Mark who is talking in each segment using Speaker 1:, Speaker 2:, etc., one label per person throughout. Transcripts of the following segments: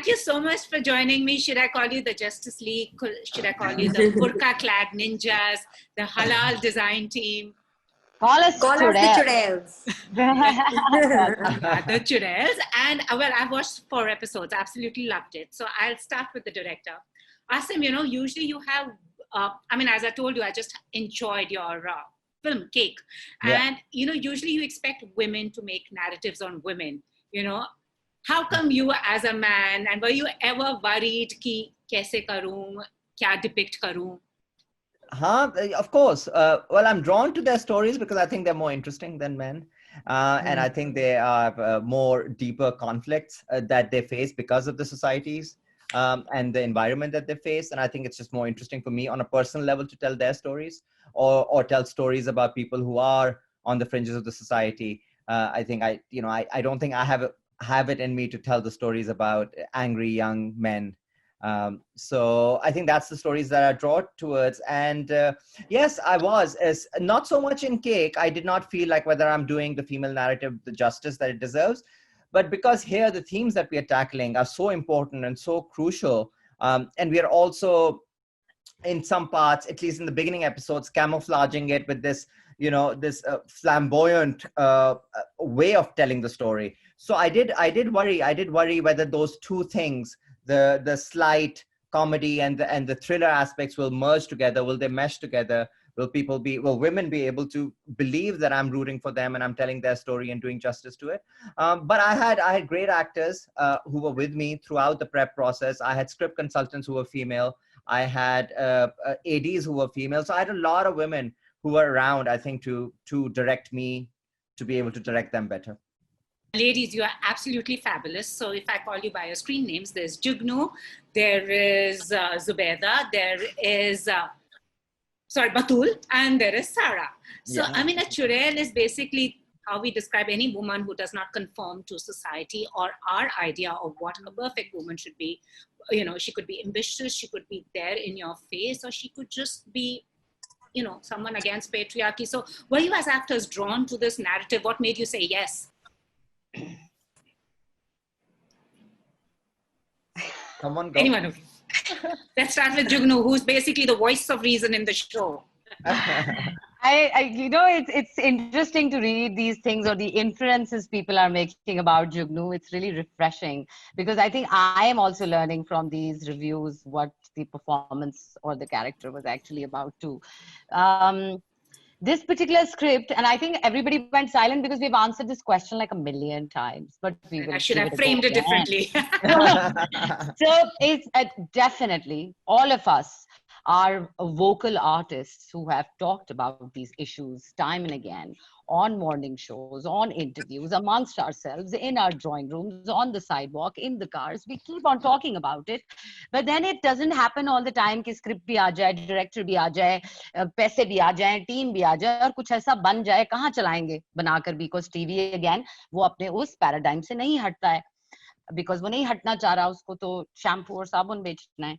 Speaker 1: thank you so much for joining me. Should I call you the Justice League? Should I call you the burqa-clad ninjas, the halal design team?
Speaker 2: Call us the
Speaker 1: Churels. The Churels. And well, I've watched 4 episodes. Absolutely loved it. So I'll start with the director. Asim, usually you have, as I told you, I just enjoyed your film, Cake. And, usually you expect women to make narratives on women, How come you as a man, and were you ever worried ki kaise karoon, kya depict karoon?
Speaker 3: Of course. Well, I'm drawn to their stories because I think they're more interesting than men. And I think they have more deeper conflicts that they face because of the societies and the environment that they face. And I think it's just more interesting for me on a personal level to tell their stories or tell stories about people who are on the fringes of the society. I think I don't think I have it in me to tell the stories about angry young men. So I think that's the stories that I draw towards. And yes, I was not so much in Cake. I did not feel like whether I'm doing the female narrative the justice that it deserves, but because here the themes that we are tackling are so important and so crucial. And we are also in some parts, at least in the beginning episodes, camouflaging it with this, this flamboyant way of telling the story. So I did worry whether those two things, the slight comedy and the thriller aspects will merge together. Will they mesh together? Will women be able to believe that I'm rooting for them and I'm telling their story and doing justice to it? But I had great actors who were with me throughout the prep process. I had script consultants who were female. I had ADs who were female. So I had a lot of women who were around, I think, to direct me, to be able to direct them better.
Speaker 1: Ladies, you are absolutely fabulous. So if I call you by your screen names, there's Jugnu, there is Zubeda, there is, Batul, and there is Sarah. So, a churel is basically how we describe any woman who does not conform to society or our idea of what a perfect woman should be. She could be ambitious, she could be there in your face, or she could just be, someone against patriarchy. So were you as actors drawn to this narrative? What made you say yes?
Speaker 3: Come on, go.
Speaker 1: Anyone of you. Let's start with Jugnu, who's basically the voice of reason in the show.
Speaker 2: It's interesting to read these things or the inferences people are making about Jugnu. It's really refreshing because I think I am also learning from these reviews what the performance or the character was actually about too. This particular script, and I think everybody went silent because we've answered this question like 1,000,000 times, but
Speaker 1: I should have framed it differently.
Speaker 2: So it's definitely all of us are vocal artists who have talked about these issues time and again on morning shows, on interviews, amongst ourselves, in our drawing rooms, on the sidewalk, in the cars. We keep on talking about it. But then it doesn't happen all the time कि script भी आ जाए, director भी आ जाए, पैसे भी आ जाए, team भी आ जाए और कुछ ऐसा बन जाए, कहाँ चलाएंगे बनाकर, because TV again वो अपने उस paradigm से नहीं हटता है, because वो नहीं हटना चाह रहा, उसको तो shampoo और साबुन बेचना है.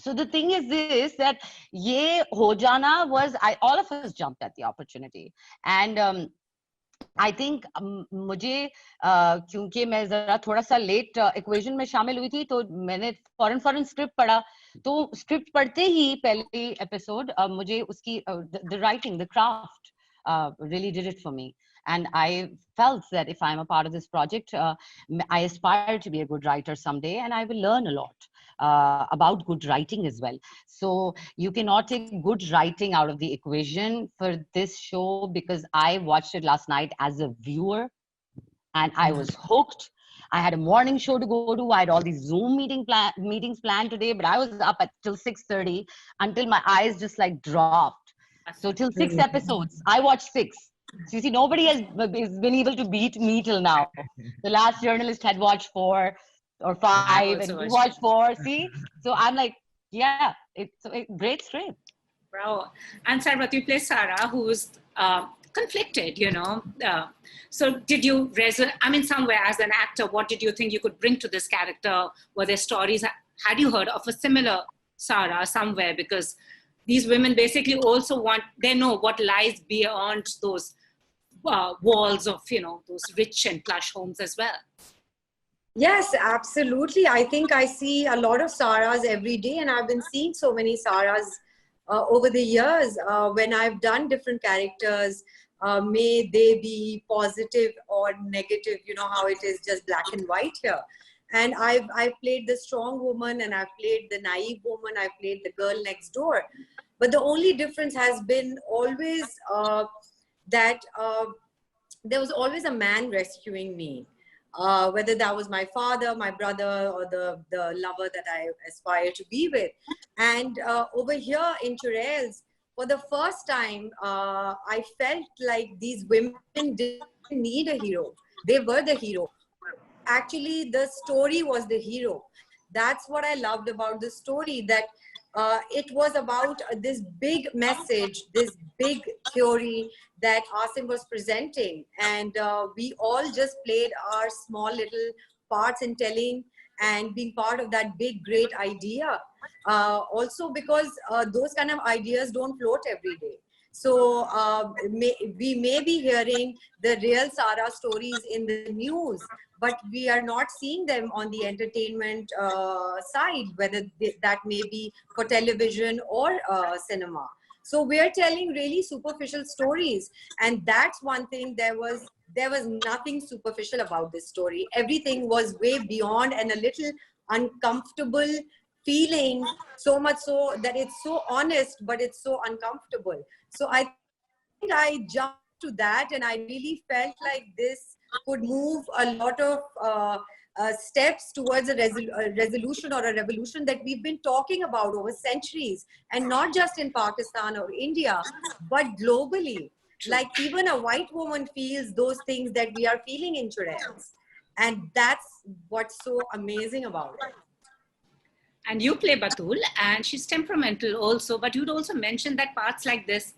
Speaker 2: So the thing is this, that ye ho jana was, all of us jumped at the opportunity. And I think मुझे क्योंकि मैं जरा थोड़ा सा late equation में शामिल हुई थी, तो मैंने फौरन script पढ़ा. तो script पढ़ते ही पहले episode मुझे उसकी the writing, the craft really did it for me. And I felt that if I'm a part of this project, I aspire to be a good writer someday, and I will learn a lot about good writing as well. So you cannot take good writing out of the equation for this show, because I watched it last night as a viewer and I was hooked. I had a morning show to go to. I had all these Zoom meetings planned today, but I was up till 6:30 until my eyes just like dropped. So till 6 episodes, I watched 6. So you see, nobody has been able to beat me till now. The last journalist had watched 4 or 5, and you watched 4. See, so I'm like, yeah, it's a great script.
Speaker 1: Wow. And Sarbat, you play Sarah, who's conflicted, so did you somewhere as an actor, what did you think you could bring to this character? Were there stories? Had you heard of a similar Sarah somewhere? Because these women basically also they know what lies beyond those walls of, those rich and plush homes as well.
Speaker 4: Yes, absolutely. I think I see a lot of Saras every day, and I've been seeing so many Saras over the years when I've done different characters. May they be positive or negative, you know how it is, just black and white here. And I've played the strong woman, and I've played the naive woman, I've played the girl next door. But the only difference has been always that there was always a man rescuing me, whether that was my father, my brother, or the lover that I aspire to be with. And over here in Churels, for the first time, I felt like these women didn't need a hero. They were the hero. Actually, the story was the hero. That's what I loved about the story, that it was about this big message, this big theory that Asim was presenting. And we all just played our small little parts in telling and being part of that big, great idea. Also because those kind of ideas don't float every day. So we may be hearing the real Sara stories in the news, but we are not seeing them on the entertainment side, whether that may be for television or cinema. So we're telling really superficial stories, and that's one thing. There was nothing superficial about this story. Everything was way beyond and a little uncomfortable feeling, so much so that it's so honest, but it's so uncomfortable. So I think I jumped to that, and I really felt like this could move a lot of steps towards a resolution or a revolution that we've been talking about over centuries, and not just in Pakistan or India, but globally. Like even a white woman feels those things that we are feeling in Churels. And that's what's so amazing about it.
Speaker 1: And you play Batul, and she's temperamental also, but you'd also mentioned that parts like this,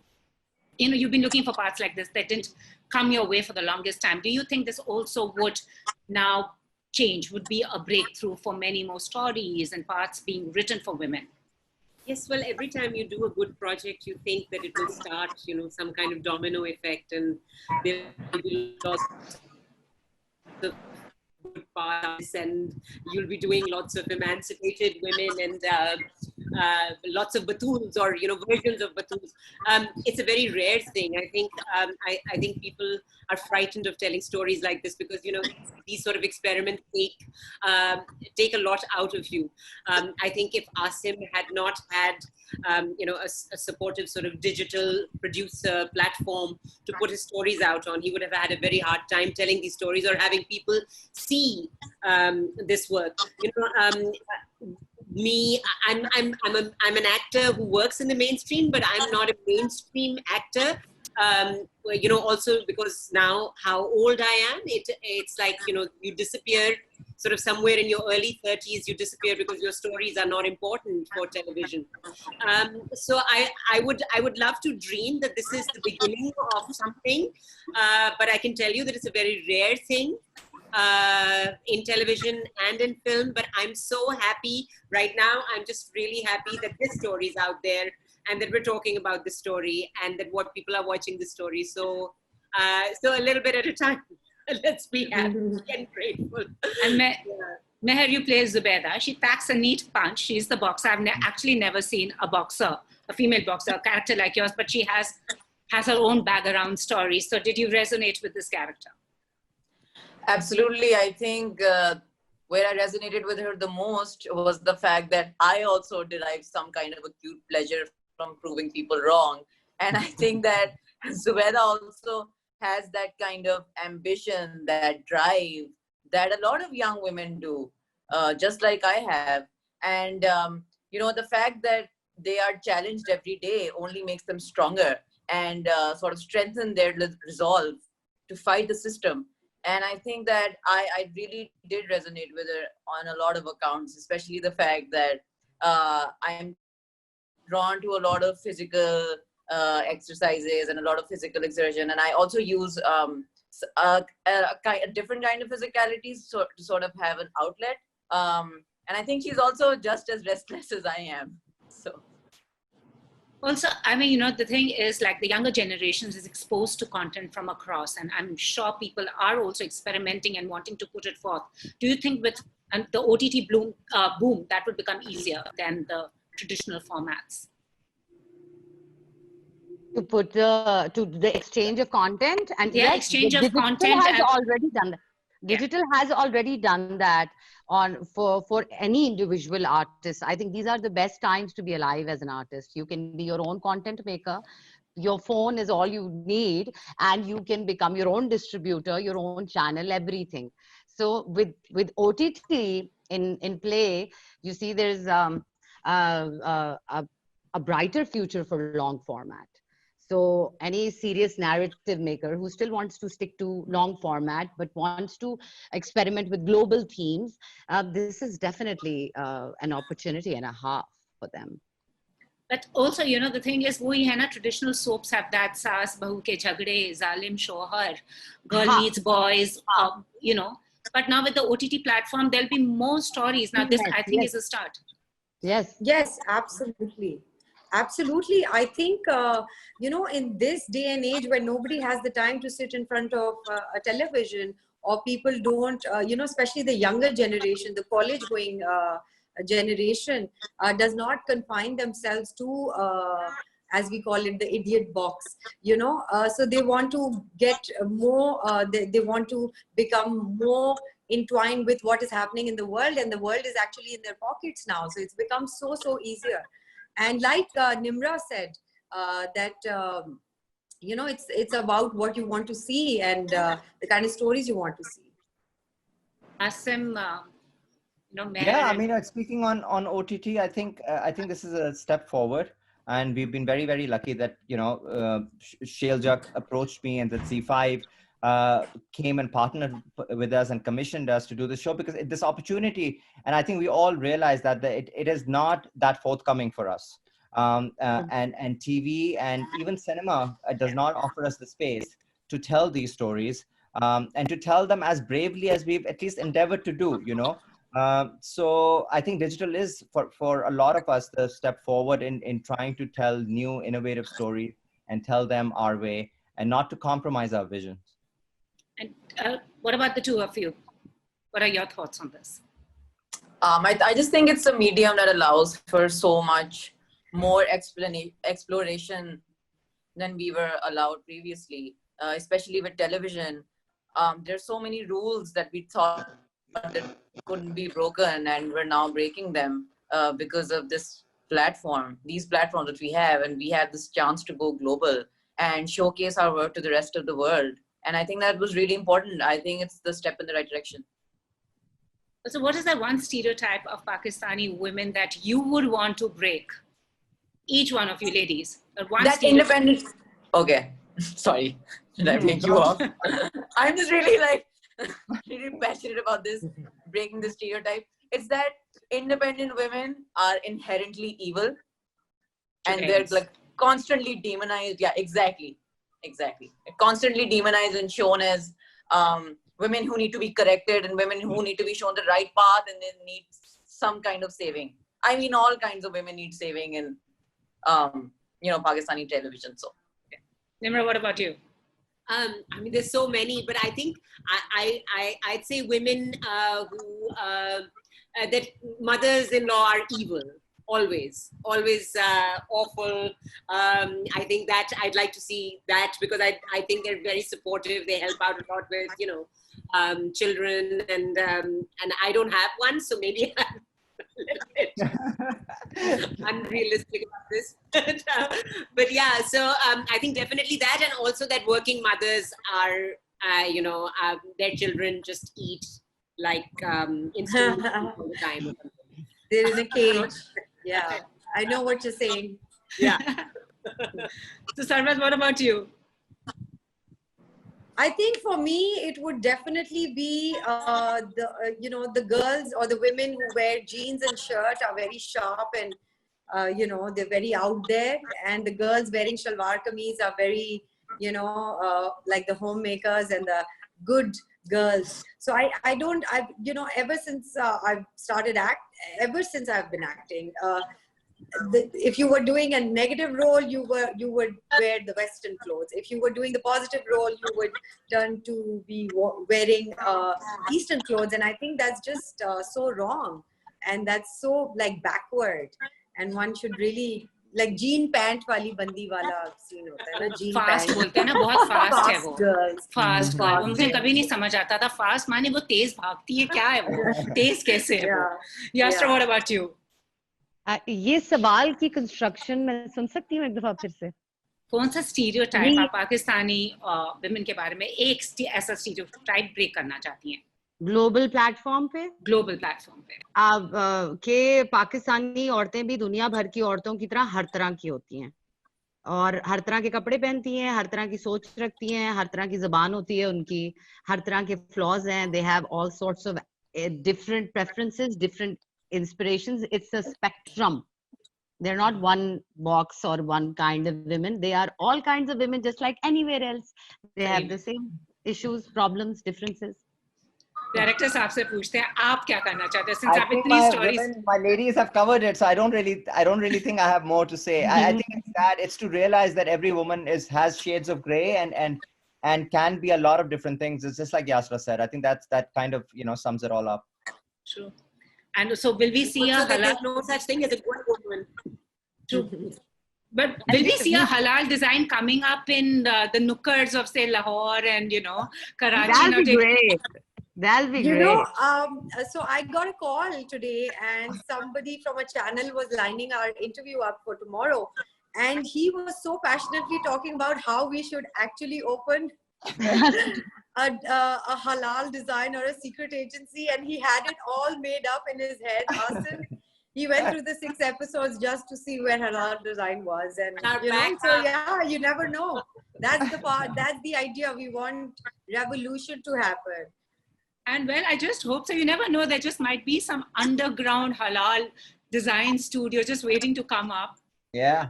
Speaker 1: you know, you've been looking for parts like this that didn't come your way for the longest time. Do you think this also would now change, would be a breakthrough for many more stories and parts being written for women?
Speaker 5: Yes, well, every time you do a good project, you think that it will start, you know, some kind of domino effect, and there will be lots of good parts, and you'll be doing lots of emancipated women and lots of Batuls, or, you know, versions of Batuls. It's a very rare thing. I think I think people are frightened of telling stories like this because, you know, these sort of experiments take a lot out of you. I think if Asim had not had you know, a supportive sort of digital producer platform to put his stories out on, he would have had a very hard time telling these stories or having people see this work. You know, me, I'm an actor who works in the mainstream, but I'm not a mainstream actor. You know, also because now how old I am, it's like, you know, you disappear sort of somewhere in your early 30s, you disappear because your stories are not important for television. So I would love to dream that this is the beginning of something, but I can tell you that it's a very rare thing in television and in film. But I'm so happy right now. I'm just really happy that this story is out there, and that we're talking about the story, and that what people are watching the story. So, so a little bit at a time. Let's be happy and grateful.
Speaker 1: And Meher, you play Zubaida. She packs a neat punch. She's the boxer. I've actually never seen a boxer, a female boxer, a character like yours, but she has her own background story. So did you resonate with this character?
Speaker 6: Absolutely. I think where I resonated with her the most was the fact that I also derived some kind of acute pleasure from proving people wrong. And I think that Zubaida also has that kind of ambition, that drive that a lot of young women do, just like I have. And, you know, the fact that they are challenged every day only makes them stronger and sort of strengthen their resolve to fight the system. And I think that I really did resonate with her on a lot of accounts, especially the fact that I am drawn to a lot of physical exercises and a lot of physical exertion. And I also use a different kind of physicality to sort of have an outlet. And I think she's also just as restless as I am. So.
Speaker 1: Also, I mean, you know, the thing is like the younger generations is exposed to content from across, and I'm sure people are also experimenting and wanting to put it forth. Do you think with the OTT boom, that would become easier than the traditional formats?
Speaker 2: To put to the exchange of content, and
Speaker 1: Yeah,
Speaker 2: yes,
Speaker 1: exchange of
Speaker 2: digital
Speaker 1: content
Speaker 2: has
Speaker 1: and
Speaker 2: already done that. Digital has already done that on for any individual artist. I think these are the best times to be alive as an artist. You can be your own content maker. Your phone is all you need, and you can become your own distributor, your own channel, everything. So with OTT in play, you see there's a brighter future for long format. So any serious narrative maker who still wants to stick to long format but wants to experiment with global themes, this is definitely an opportunity and a half for them.
Speaker 1: but also, you know, the thing is, we hai na, traditional soaps have that saas bahu ke jhagde, zalim shohar, girl meets boys, you know. But now with the OTT platform, there'll be more stories. Now, this I think is a start.
Speaker 2: Yes.
Speaker 4: Yes, absolutely. Absolutely. I think, you know, in this day and age where nobody has the time to sit in front of a television, or people don't, you know, especially the younger generation, the college going generation, does not confine themselves to, as we call it, the idiot box, you know. So they want to get more, they want to become more entwined with what is happening in the world, and the world is actually in their pockets now. So it's become so easier. And like Nimra said, that you know, it's about what you want to see and the kind of stories you want to see.
Speaker 1: Asim, you know,
Speaker 3: Yeah, I mean, speaking on OTT, I think this is a step forward, and we've been very lucky that, you know, Shailjak approached me, and that Z5 came and partnered with us and commissioned us to do the show, because this opportunity, and I think we all realize that it is not that forthcoming for us. And TV and even cinema does not offer us the space to tell these stories, and to tell them as bravely as we've at least endeavored to do, you know. So I think digital is for a lot of us the step forward in trying to tell new innovative stories and tell them our way, and not to compromise our vision.
Speaker 1: And what about the two of you? What are your thoughts on this?
Speaker 6: I just think it's a medium that allows for so much more exploration than we were allowed previously, especially with television. There's so many rules that we thought that couldn't be broken, and we're now breaking them because of this platform, these platforms that we have, and we had this chance to go global and showcase our work to the rest of the world. And I think that was really important. I think it's the step in the right direction.
Speaker 1: So what is that one stereotype of Pakistani women that you would want to break? Each one of you ladies.
Speaker 6: That independent. Okay. Sorry. Did I make you off? I'm just really like, really passionate about this, breaking the stereotype. It's that independent women are inherently evil, and they're like constantly demonized. Yeah, exactly. Constantly demonized and shown as women who need to be corrected, and women who need to be shown the right path, and they need some kind of saving. I mean, all kinds of women need saving in, you know, Pakistani television. So,
Speaker 1: Nimra, what about you?
Speaker 5: I mean, there's so many, but I think I'd say women who that mothers-in-law are evil. Always awful. I think that I'd like to see that, because I think they're very supportive. They help out a lot with, you know, children, and I don't have one, so maybe I'm a little bit unrealistic about this. But yeah, so I think definitely that, and also that working mothers are, you know, their children just eat like instant all the time.
Speaker 4: They're in a cage. Yeah, I know what you're saying.
Speaker 5: Yeah.
Speaker 1: So Sarwaz, what about you?
Speaker 4: I think for me, it would definitely be you know, the girls or the women who wear jeans and shirt are very sharp, and you know, they're very out there, and the girls wearing shalwar kameez are very, you know, like the homemakers and the good girls. So I've, you know, ever since I've started ever since I've been acting, if you were doing a negative role, you would wear the Western clothes. If you were doing the positive role, you would turn to be wearing Eastern clothes. And I think that's just so wrong, and that's so like backward. And one should really like jean pant wali bandi wala scene hota hai na, jean
Speaker 1: fast
Speaker 4: pant.
Speaker 1: बोलते हैं ना, बहुत fast है वो,
Speaker 4: girls.
Speaker 1: Fast
Speaker 4: Fast
Speaker 1: वो मुझे कभी नहीं समझ आता था, फास्ट माने वो तेज भागती है, क्या है वो, तेज कैसे है वो? Yastra, what about you?
Speaker 2: ये सवाल की कंस्ट्रक्शन मैं सुन सकती हूँ एक दफा फिर से?
Speaker 1: कौन सा स्टीरियोटाइप आप पाकिस्तानी विमेन के बारे में एक ऐसा स्टीरियोटाइप ब्रेक करना चाहती हैं
Speaker 2: ग्लोबल प्लेटफॉर्म पे?
Speaker 1: ग्लोबल प्लेटफॉर्म पे
Speaker 2: के पाकिस्तानी औरतें भी दुनिया भर की औरतों की तरह हर तरह की होती हैं, और हर तरह के कपड़े पहनती हैं, हर तरह की सोच रखती हैं, हर तरह की जुबान होती है उनकी, हर तरह के फ्लॉज हैं. They have all sorts of different preferences, different inspirations. It's a spectrum. They're not one box or one kind of women. They are all kinds of women, just like anywhere else. They have the same issues, problems, differences.
Speaker 1: Director साहब से पूछते हैं, आप क्या करना चाहते हैं? Since
Speaker 3: I
Speaker 1: आप
Speaker 3: think
Speaker 1: इतनी stories,
Speaker 3: my ladies have covered it, so I don't really think I have more to say. I think it's to realize that every woman has shades of gray and can be a lot of different things. It's just like Yasra said. I think that kind of sums it all up.
Speaker 1: true. And so will we see a
Speaker 5: Also, that
Speaker 1: halal?
Speaker 5: there's no such thing as a good woman.
Speaker 1: True. But will we see a halal design coming up in the nukkars of say Lahore and Karachi?
Speaker 2: That'll be great. That'll be
Speaker 4: You
Speaker 2: great.
Speaker 4: know, so I got a call today, and somebody from a channel was lining our interview up for tomorrow, and he was so passionately talking about how we should actually open a halal design or a secret agency, and he had it all made up in his head. Asim, he went through the 6 episodes just to see where halal design was, and so yeah, you never know. That's the part. That's the idea. We want revolution to happen.
Speaker 1: And well, I just hope so. You never know. There just might be some underground halal design studio just waiting to come up.
Speaker 3: Yeah.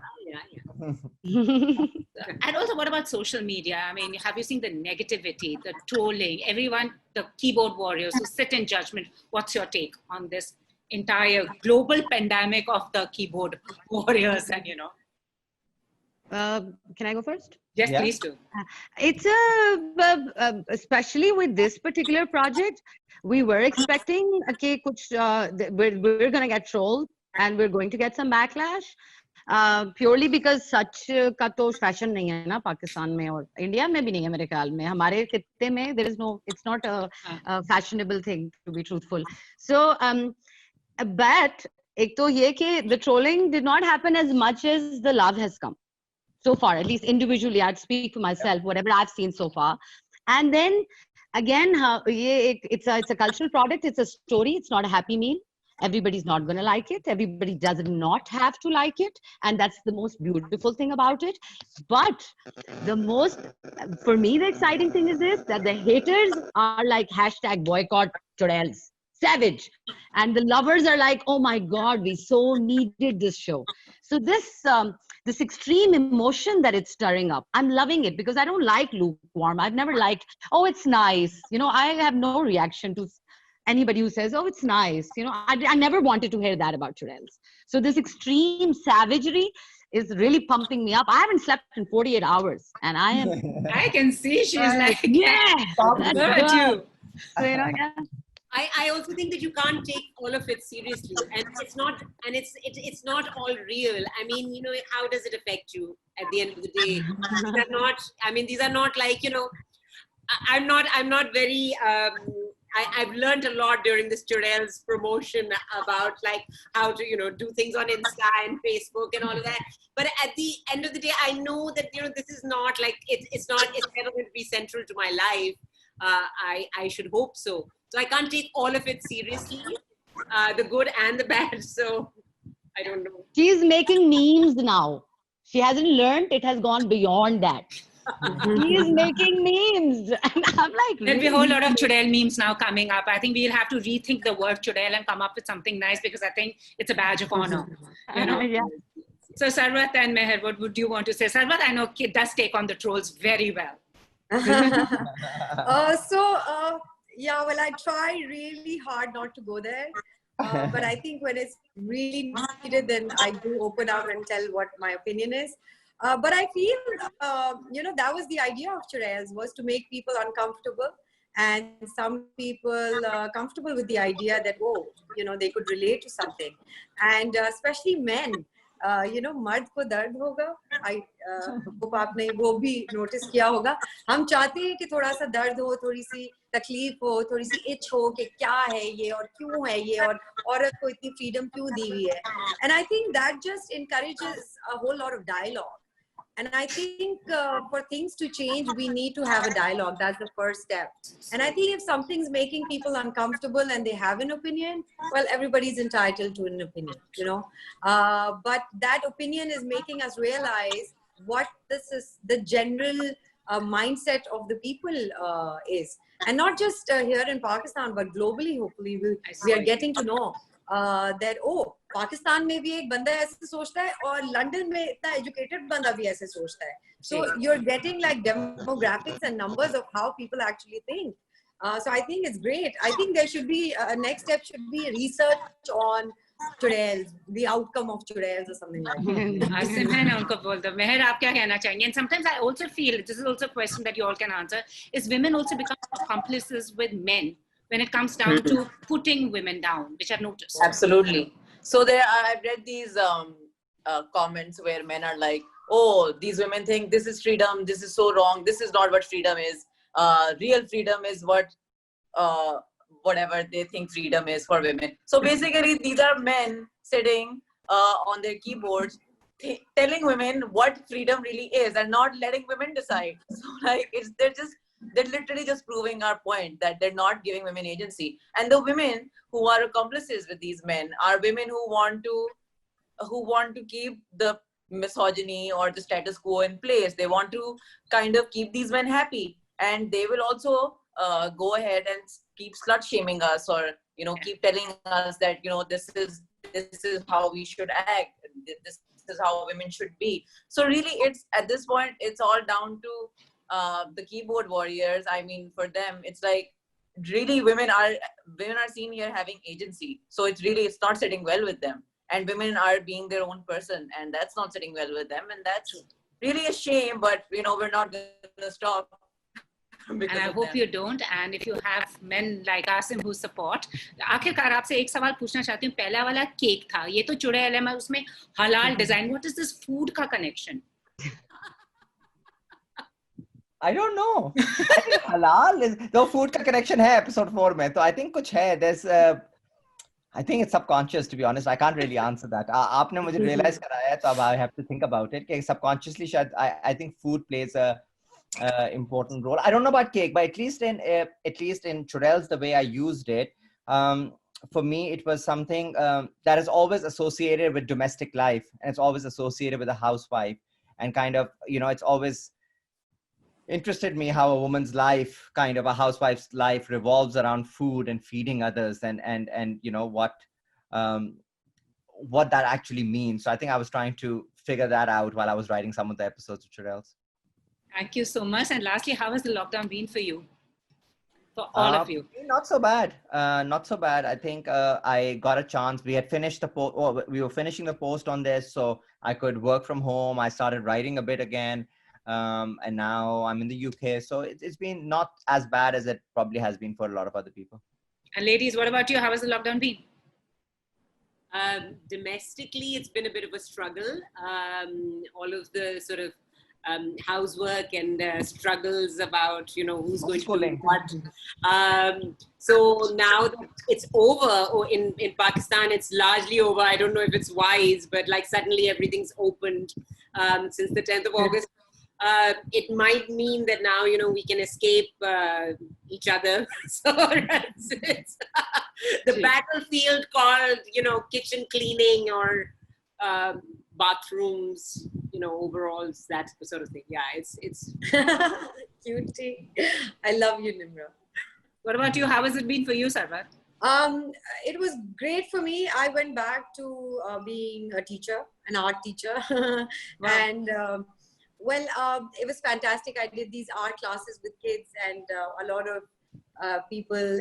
Speaker 1: And also, what about social media? I mean, have you seen the negativity, the trolling, everyone, the keyboard warriors who sit in judgment? What's your take on this entire global pandemic of the keyboard warriors? And
Speaker 2: Can I go first?
Speaker 1: yes,
Speaker 3: Yeah.
Speaker 1: please do.
Speaker 2: It's especially with this particular project, we were expecting okay, we're going to get trolled and we're going to get some backlash. Purely because such का तो fashion नहीं है ना पाकिस्तान में और India में भी नहीं है मेरे ख्याल में. हमारे खित्ते में there is no, it's not a fashionable thing to be truthful. So but एक तो ये कि the trolling did not happen as much as the love has come so far, at least individually. I'd speak for myself, whatever I've seen so far. And then again, it's a cultural product, it's a story, it's not a happy meal. Everybody's not going to like it. Everybody does not have to like it. And that's the most beautiful thing about it. But for me, the exciting thing is this, that the haters are like #boycott Chudels. Savage. And the lovers are like, oh my God, we so needed this show. So this extreme emotion that it's stirring up, I'm loving it because I don't like lukewarm. I've never liked, oh, it's nice. I have no reaction to anybody who says, oh, it's nice. I never wanted to hear that about Chudels. So this extreme savagery is really pumping me up. I haven't slept in 48 hours and I am.
Speaker 1: I can see she's like,
Speaker 2: yeah.
Speaker 1: Look at you.
Speaker 2: So, yeah.
Speaker 5: I also think that you can't take all of it seriously, and it's not all real. I mean, how does it affect you at the end of the day? These are not like, I'm not very, I've learned a lot during this Chudels promotion about like how to, do things on Insta and Facebook and all of that. But at the end of the day, I know that, this is not like, it's never going to be central to my life. I should hope so. So I can't take all of it seriously, the good and the bad. So I don't know.
Speaker 2: She's making memes now. She hasn't learned. It has gone beyond that. She is making memes. And I'm like,
Speaker 1: there'll be a whole lot of Chudel memes now coming up. I think we'll have to rethink the word Chudel and come up with something nice because I think it's a badge of honor.
Speaker 2: Yeah.
Speaker 1: So Sarwat and Meher, what would you want to say? Sarwat, I know, does take on the trolls very well.
Speaker 4: Yeah, well, I try really hard not to go there. But I think when it's really needed, then I do open up and tell what my opinion is. But I feel, that was the idea of Churels, was to make people uncomfortable, and some people comfortable with the idea that, they could relate to something. And especially men, मर्द को दर्द होगा, hope आपने वो भी notice किया होगा. हम चाहते हैं कि थोड़ा सा दर्द हो, थोड़ी सी तकलीफ हो, थोड़ी सी itch हो कि क्या है ये और क्यों है ये और औरत को इतनी freedom क्यों दी हुई है. And I think that just encourages a whole lot of dialogue. And I think for things to change, we need to have a dialogue. That's the first step. And I think if something's making people uncomfortable and they have an opinion, well, everybody's entitled to an opinion, But that opinion is making us realize what this is, the general mindset of the people is. And not just here in Pakistan, but globally, hopefully, we are getting to know that, Pakistan में भी एक बंदा ऐसे सोचता है और London में इतना एजुकेटेड बंदा भी ऐसे सोचता है. So you're getting like demographics and numbers of how people actually think. So I think it's great. I think there should be a next step should be research on Churels, the outcome of Churels or something like that.
Speaker 1: Asim hai na unko bol do. Meher, aap kya kehna chahenge? And sometimes I also feel, this is also a question that you all can answer, is women also become accomplices with men when it comes down to putting women down, which I've noticed.
Speaker 6: Absolutely. So I've read these comments where men are like, these women think this is freedom, this is so wrong, this is not what freedom is. Real freedom is what, whatever they think freedom is for women. So basically, these are men sitting on their keyboards telling women what freedom really is and not letting women decide. So like, they're literally just proving our point that they're not giving women agency. And the women who are accomplices with these men are women who want to keep the misogyny or the status quo in place. They want to kind of keep these men happy, and they will also go ahead and keep slut shaming us, or keep telling us that this is how we should act, this is how women should be. So really, it's at this point, it's all down to the keyboard warriors. I mean, for them, it's like really women are seen here having agency. So it's not sitting well with them, and women are being their own person, and that's not sitting well with them, and that's really a shame. But we're not going to stop.
Speaker 1: And I hope you don't. And if you have men like Asim who support, आखिरकार आपसे एक सवाल पूछना चाहती हूँ. पहला वाला cake था, ये तो चुड़ैल है, मैं उसमें halal design. What is this food का connection?
Speaker 3: I don't know. I think halal is the food ka connection hai episode 4 mein. So I think kuch hai. There's I think it's subconscious, to be honest. I can't really answer that. Aapne mujhe realize karaya, so I have to think about it. कि subconsciously, I think food plays a important role. I don't know about cake, but at least in Churels, the way I used it, for me, it was something that is always associated with domestic life, and it's always associated with a housewife, and kind of it's always interested me how a woman's life, kind of a housewife's life, revolves around food and feeding others, and what that actually means. So I think I was trying to figure that out while I was writing some of the episodes of Churels.
Speaker 1: Thank you so much. And lastly, how has the lockdown been for you? For all of you?
Speaker 3: Not so bad. Not so bad. I think I got a chance. We had finished we were finishing the post on this, so I could work from home. I started writing a bit again. And now I'm in the UK. So it's been not as bad as it probably has been for a lot of other people.
Speaker 1: And ladies, what about you? How has the lockdown been?
Speaker 5: Domestically, it's been a bit of a struggle. All of the sort of housework and struggles about, who's going to do what. So now that it's over, in Pakistan, it's largely over. I don't know if it's wise, but like suddenly everything's opened since the 10th of August. It might mean that now, we can escape each other. So it's the battlefield called, kitchen cleaning or bathrooms, overalls, that sort of thing. Yeah, it's
Speaker 4: Cutie. I love you, Nimra.
Speaker 1: What about you? How has it been for you, Sarwar?
Speaker 4: It was great for me. I went back to being a teacher, an art teacher. Wow. And it was fantastic. I did these art classes with kids, and a lot of people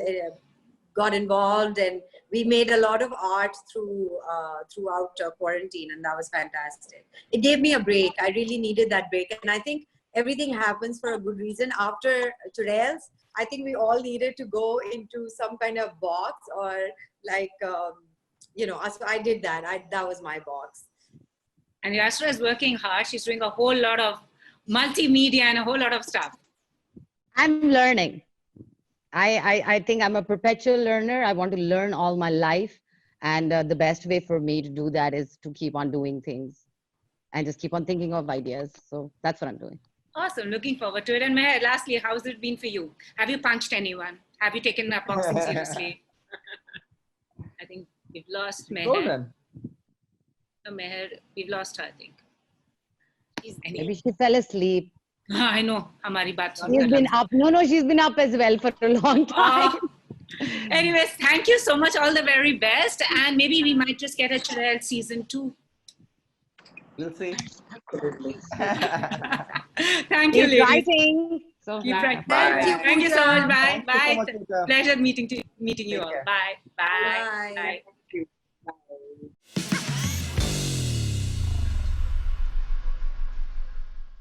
Speaker 4: got involved, and we made a lot of art throughout quarantine, and that was fantastic. It gave me a break. I really needed that break, and I think everything happens for a good reason. After Churels, I think we all needed to go into some kind of box, or like, so I did that. That was my box.
Speaker 1: And Yasra is working hard. She's doing a whole lot of multimedia and a whole lot of stuff.
Speaker 2: I'm learning. I think I'm a perpetual learner. I want to learn all my life. And the best way for me to do that is to keep on doing things and just keep on thinking of ideas. So that's what I'm doing.
Speaker 1: Awesome. Looking forward to it. And Meher, lastly, how's it been for you? Have you punched anyone? Have you taken up boxing seriously? I think we've lost Meher.
Speaker 3: Golden.
Speaker 1: No, Meher, we've lost her, I think.
Speaker 2: Maybe she fell asleep.
Speaker 1: I know. Hamari baat sun
Speaker 2: She's
Speaker 1: kar
Speaker 2: been
Speaker 1: lag-
Speaker 2: up. No, she's been up as well for a long time.
Speaker 1: Anyways, thank you so much. All the very best. And maybe we might just get a Churel season 2.
Speaker 3: We'll see.
Speaker 1: Thank you,
Speaker 2: Keep
Speaker 1: ladies.
Speaker 2: writing. So
Speaker 1: Keep writing.
Speaker 3: Bye.
Speaker 1: Thank you so much. Bye.
Speaker 3: Thank you so
Speaker 1: Bye.
Speaker 3: much, Pooja.
Speaker 1: Pleasure meeting you
Speaker 3: Take
Speaker 1: all.
Speaker 3: care.
Speaker 1: Bye. Bye.
Speaker 4: Bye.
Speaker 1: Bye.